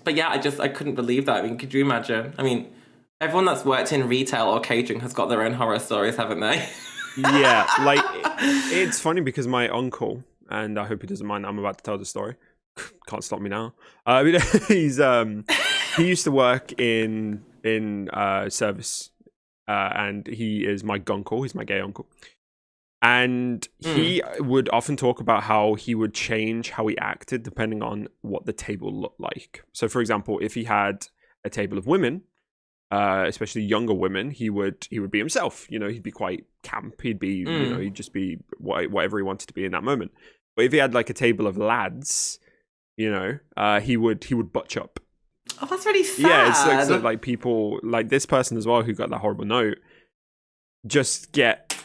[SPEAKER 2] But yeah, I couldn't believe that. I mean, could you imagine? I mean, everyone that's worked in retail or catering has got their own horror stories, haven't they?
[SPEAKER 1] Yeah, like, it's funny because my uncle, and I hope he doesn't mind that I'm about to tell the story. Can't stop me now. He used to work in service, and he is my gunkle. He's my gay uncle, and he would often talk about how he would change how he acted depending on what the table looked like. So, for example, if he had a table of women, especially younger women, he would be himself. You know, he'd be quite camp. He'd be, you know, he'd just be whatever he wanted to be in that moment. But if he had like a table of lads, you know, he would butch up.
[SPEAKER 2] Oh, that's really sad.
[SPEAKER 1] Yeah, it's like, so, like people like this person as well who got that horrible note. Just get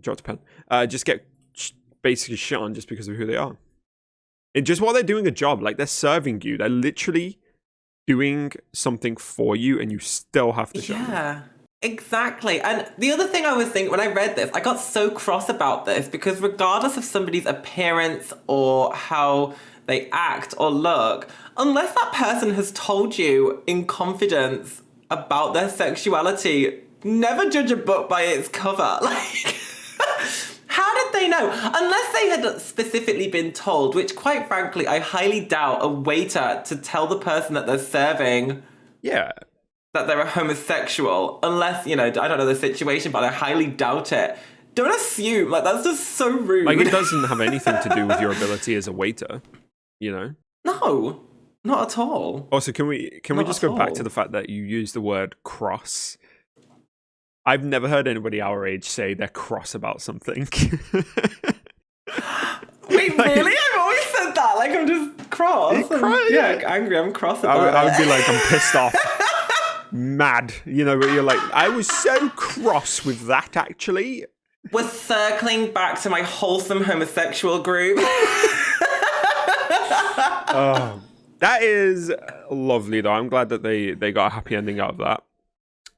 [SPEAKER 1] dropped a pen. Just get basically shit on just because of who they are. And just while they're doing a job, like they're serving you, they're literally doing something for you, and you still have to shut them.
[SPEAKER 2] Yeah. Exactly. And the other thing I was thinking when I read this, I got so cross about this because regardless of somebody's appearance or how they act or look, unless that person has told you in confidence about their sexuality, never judge a book by its cover. Like, how did they know? Unless they had specifically been told, which quite frankly, I highly doubt a waiter to tell the person that they're serving.
[SPEAKER 1] Yeah.
[SPEAKER 2] That they're a homosexual, unless, you know, I don't know the situation, but I highly doubt it. Don't assume, like, that's just so rude.
[SPEAKER 1] Like, it doesn't have anything to do with your ability as a waiter, you know?
[SPEAKER 2] No, not at all.
[SPEAKER 1] Also, can we just go back to the fact that you use the word cross? I've never heard anybody our age say they're cross about something.
[SPEAKER 2] Wait, really? I've always said that. Like, I'm just cross. Yeah, angry. I'm cross about it.
[SPEAKER 1] I would be like, I'm pissed off. Mad, you know, but you're like, I was so cross with that, actually.
[SPEAKER 2] We're circling back to my wholesome homosexual group.
[SPEAKER 1] Oh, that is lovely, though. I'm glad that they got a happy ending out of that.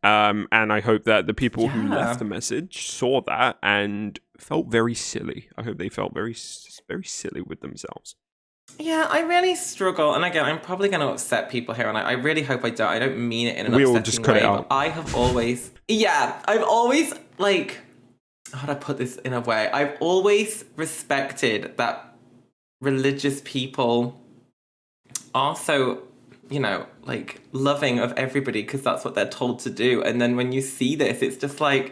[SPEAKER 1] And I hope that the people who left the message saw that and felt very silly. I hope they felt very, very silly with themselves.
[SPEAKER 2] Yeah, I really struggle. And again, I'm probably going to upset people here. And I really hope I don't. I don't mean it in an upsetting way. We'll just cut it out. I have always... I've always, like... How do I put this in a way? I've always respected that religious people are so, you know, like, loving of everybody because that's what they're told to do. And then when you see this, it's just like...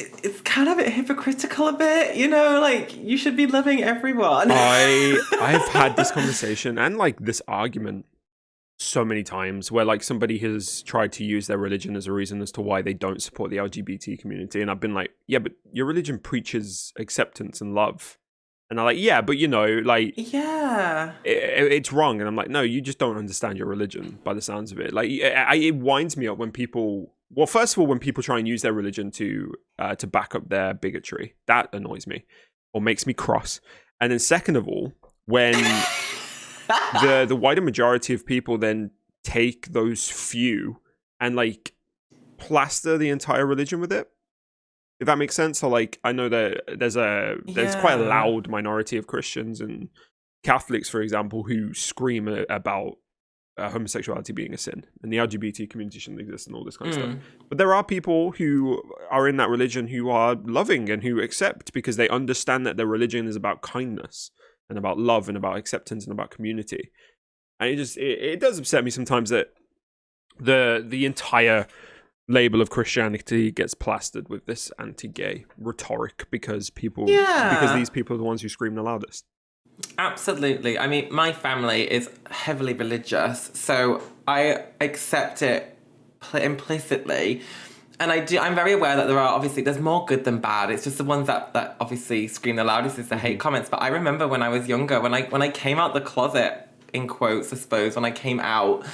[SPEAKER 2] It's kind of a bit hypocritical a bit, you know, like you should be loving everyone.
[SPEAKER 1] I've had this conversation and like this argument so many times where like somebody has tried to use their religion as a reason as to why they don't support the LGBT community. And I've been like, yeah, but your religion preaches acceptance and love. And I'm like, yeah, but you know, like,
[SPEAKER 2] yeah,
[SPEAKER 1] it's wrong. And I'm like, no, you just don't understand your religion by the sounds of it. Like, it winds me up when people... Well, first of all, when people try and use their religion to back up their bigotry, that annoys me or makes me cross. And then second of all, when the wider majority of people then take those few and like plaster the entire religion with it. If that makes sense. So like I know that there's quite a loud minority of Christians and Catholics, for example, who scream about homosexuality being a sin and the LGBT community shouldn't exist and all this kind of stuff. But there are people who are in that religion who are loving and who accept because they understand that their religion is about kindness and about love and about acceptance and about community. And it does upset me sometimes that the entire label of Christianity gets plastered with this anti-gay rhetoric because these people are the ones who scream the loudest.
[SPEAKER 2] Absolutely. I mean, my family is heavily religious, so I accept it implicitly. And I'm very aware that there's more good than bad. It's just the ones that obviously scream the loudest is the hate comments. But I remember when I was younger, when I came out the closet, in quotes, I suppose, when I came out,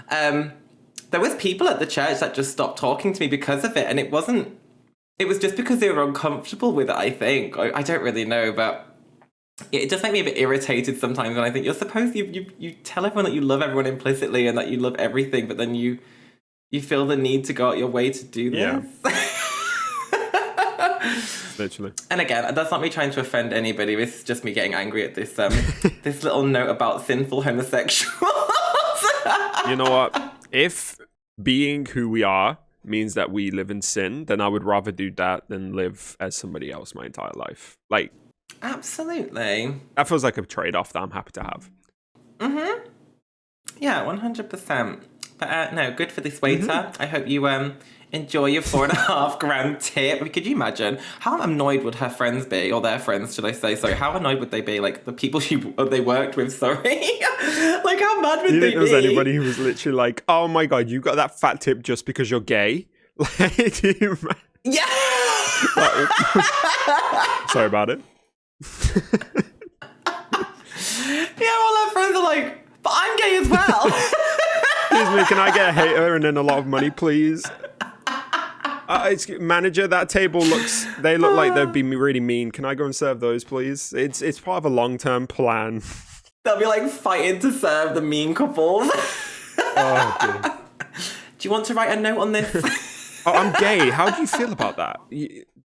[SPEAKER 2] there was people at the church that just stopped talking to me because of it. And it was just because they were uncomfortable with it, I think. I don't really know, but it does make me a bit irritated sometimes when I think you're supposed you tell everyone that you love everyone implicitly and that you love everything, but then you feel the need to go out your way to do this.
[SPEAKER 1] Yeah. Literally.
[SPEAKER 2] And again, that's not me trying to offend anybody. This is just me getting angry at this this little note about sinful homosexuals.
[SPEAKER 1] You know what? If being who we are means that we live in sin, then I would rather do that than live as somebody else my entire life. Like,
[SPEAKER 2] absolutely.
[SPEAKER 1] That feels like a trade-off that I'm happy to have.
[SPEAKER 2] Mm-hmm. Yeah, 100%. But no, good for this waiter. I hope you enjoy your $4,500 tip. Could you imagine? How annoyed would her friends be, or their friends, should I say? Sorry, how annoyed would they be? Like the people they worked with, sorry. Like how mad would they be?
[SPEAKER 1] You think there was anybody who was literally like, oh my God, you got that fat tip just because you're gay? Like,
[SPEAKER 2] yeah!
[SPEAKER 1] Sorry about it.
[SPEAKER 2] Yeah, all our friends are like, but I'm gay as well.
[SPEAKER 1] Excuse me, can I get a hater and then a lot of money, please? Manager, that table they look like they'd be really mean. Can I go and serve those, please? It's part of a long-term plan.
[SPEAKER 2] They'll be like fighting to serve the mean couples.
[SPEAKER 1] Oh, dear.
[SPEAKER 2] Do you want to write a note on this?
[SPEAKER 1] Oh, I'm gay. How do you feel about that?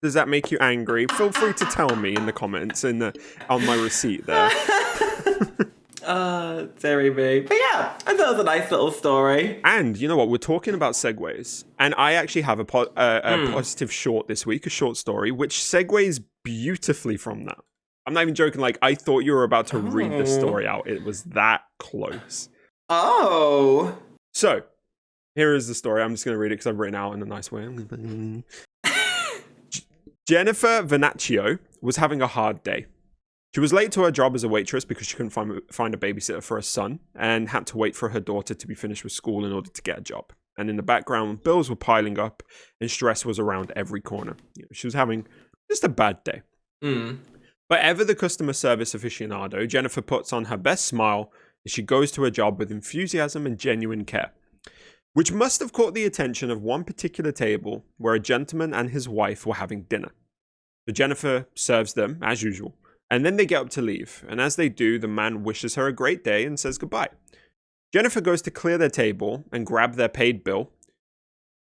[SPEAKER 1] Does that make you angry? Feel free to tell me in the comments on my receipt there.
[SPEAKER 2] Deary me. But yeah, I thought it was a nice little story.
[SPEAKER 1] And you know what? We're talking about segues. And I actually have a positive short this week, a short story, which segues beautifully from that. I'm not even joking. Like, I thought you were about to read the story out. It was that close.
[SPEAKER 2] Oh.
[SPEAKER 1] So, here is the story. I'm just going to read it because I've written out in a nice way. Jennifer Venaccio was having a hard day. She was late to her job as a waitress because she couldn't find a babysitter for her son and had to wait for her daughter to be finished with school in order to get a job. And in the background, bills were piling up and stress was around every corner. She was having just a bad day. But ever the customer service aficionado, Jennifer puts on her best smile as she goes to her job with enthusiasm and genuine care, which must have caught the attention of one particular table where a gentleman and his wife were having dinner. So Jennifer serves them, as usual, and then they get up to leave. And as they do, the man wishes her a great day and says goodbye. Jennifer goes to clear their table and grab their paid bill,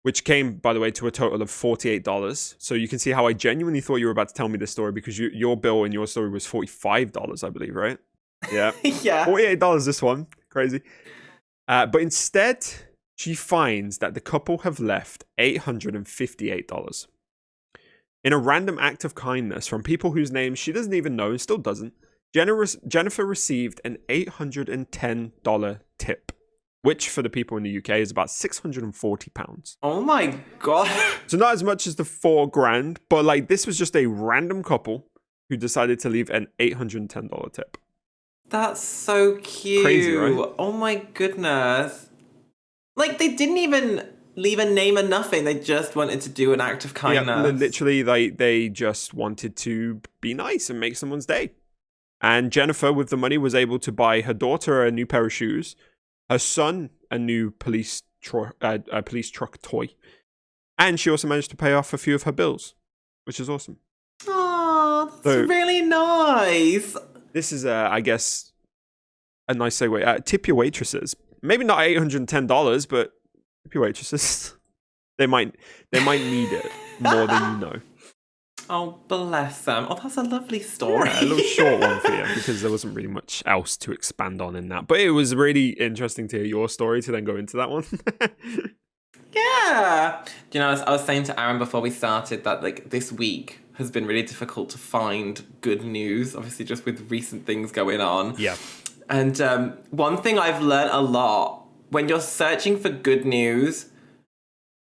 [SPEAKER 1] which came, by the way, to a total of $48. So you can see how I genuinely thought you were about to tell me this story because your bill in your story was $45, I believe, right? Yeah.
[SPEAKER 2] Yeah.
[SPEAKER 1] $48 this one. Crazy. But instead, she finds that the couple have left $858. In a random act of kindness from people whose names she doesn't even know and still doesn't, Jennifer received an $810 tip, which for the people in the UK is about £640.
[SPEAKER 2] Oh my God.
[SPEAKER 1] So not as much as the $4,000, but like this was just a random couple who decided to leave an $810 tip.
[SPEAKER 2] That's so cute.
[SPEAKER 1] Crazy, right?
[SPEAKER 2] Oh my goodness. Like they didn't even leave a name or nothing. They just wanted to do an act of kindness.
[SPEAKER 1] Yeah, literally, they just wanted to be nice and make someone's day. And Jennifer, with the money, was able to buy her daughter a new pair of shoes, her son a new police truck toy, and she also managed to pay off a few of her bills, which is awesome.
[SPEAKER 2] Oh, that's really nice.
[SPEAKER 1] This is, I guess, a nice segue. Tip your waitresses. Maybe not $810, but tip your waitresses. They might need it more than you know.
[SPEAKER 2] Oh, bless them. Oh, that's a lovely story.
[SPEAKER 1] Yeah, a little short one for you because there wasn't really much else to expand on in that. But it was really interesting to hear your story to then go into that one.
[SPEAKER 2] Yeah. You know, I was saying to Aaron before we started that like this week has been really difficult to find good news, obviously just with recent things going on.
[SPEAKER 1] Yeah.
[SPEAKER 2] And one thing I've learned a lot, when you're searching for good news,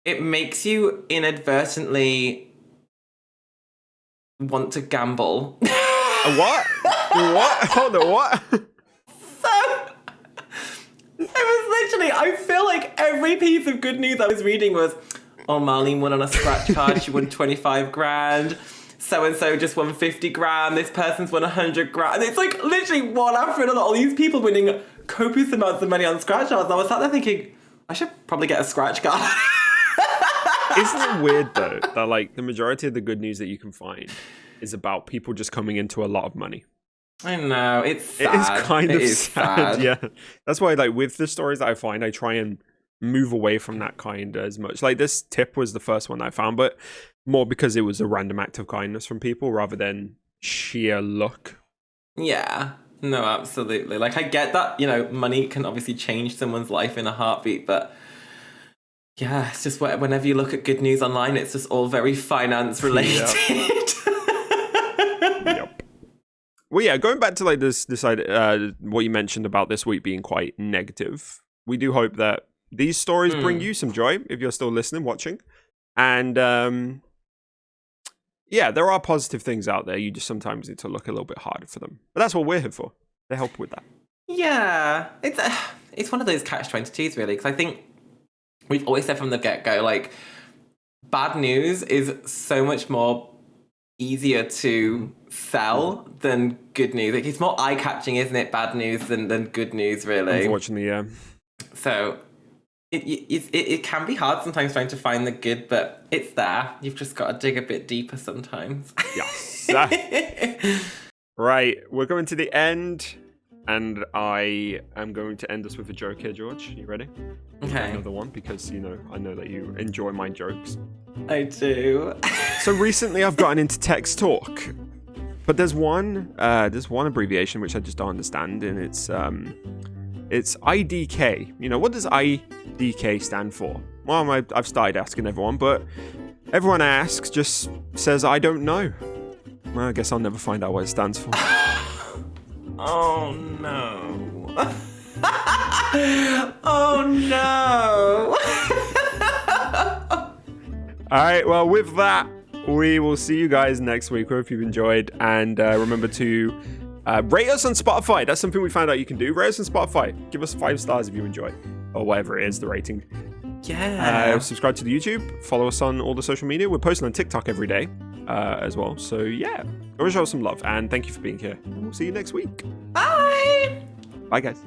[SPEAKER 2] it makes you inadvertently want to gamble.
[SPEAKER 1] What? What? Hold on, what?
[SPEAKER 2] So, it was literally, I feel like every piece of good news I was reading was, oh, Marlene won on a scratch card, she won 25 grand. So-and-so just won 50 grand, this person's won 100 grand. And it's like literally one after another, all these people winning copious amounts of money on scratch cards. And I was sat there thinking, I should probably get a scratch card.
[SPEAKER 1] Isn't it weird though that like the majority of the good news that you can find is about people just coming into a lot of money?
[SPEAKER 2] I know, it's sad.
[SPEAKER 1] It is kind of
[SPEAKER 2] sad.
[SPEAKER 1] Yeah. That's why like with the stories that I find, I try and move away from that kind as much. Like this tip was the first one I found, but more because it was a random act of kindness from people rather than sheer luck.
[SPEAKER 2] Yeah. No, absolutely. Like I get that, you know, money can obviously change someone's life in a heartbeat, but yeah, it's just whenever you look at good news online, it's just all very finance related.
[SPEAKER 1] Yep. Well, yeah, going back to like this what you mentioned about this week being quite negative, we do hope that these stories bring you some joy if you're still listening, watching. And yeah, there are positive things out there. You just sometimes need to look a little bit harder for them. But that's what we're here for. To help with that.
[SPEAKER 2] Yeah, it's one of those catch-22s really, because I think we've always said from the get-go, like, bad news is so much more easier to sell than good news. Like, it's more eye-catching, isn't it, bad news than good news, really?
[SPEAKER 1] Unfortunately, yeah.
[SPEAKER 2] So, it can be hard sometimes trying to find the good, but it's there. You've just got to dig a bit deeper sometimes.
[SPEAKER 1] Yes. Right, we're going to the end. And I am going to end us with a joke here, George. You ready?
[SPEAKER 2] Okay.
[SPEAKER 1] Another one, because, you know, I know that you enjoy my jokes.
[SPEAKER 2] I do.
[SPEAKER 1] So recently I've gotten into text talk. But there's one abbreviation which I just don't understand, and it's IDK. You know, what does IDK stand for? Well, I've started asking everyone, but everyone I ask just says, I don't know. Well, I guess I'll never find out what it stands for.
[SPEAKER 2] Oh no. Oh no.
[SPEAKER 1] Alright, well, with that, we will see you guys next week. Hope you've enjoyed. And remember to rate us on Spotify. That's something we found out you can do. Rate us on Spotify. Give us 5 stars if you enjoy. Or whatever it is, the rating.
[SPEAKER 2] Yeah.
[SPEAKER 1] Subscribe to the YouTube. Follow us on all the social media. We're posting on TikTok every day as well. So yeah, go show us some love. And thank you for being here. We'll see you next week.
[SPEAKER 2] Bye.
[SPEAKER 1] Bye, guys.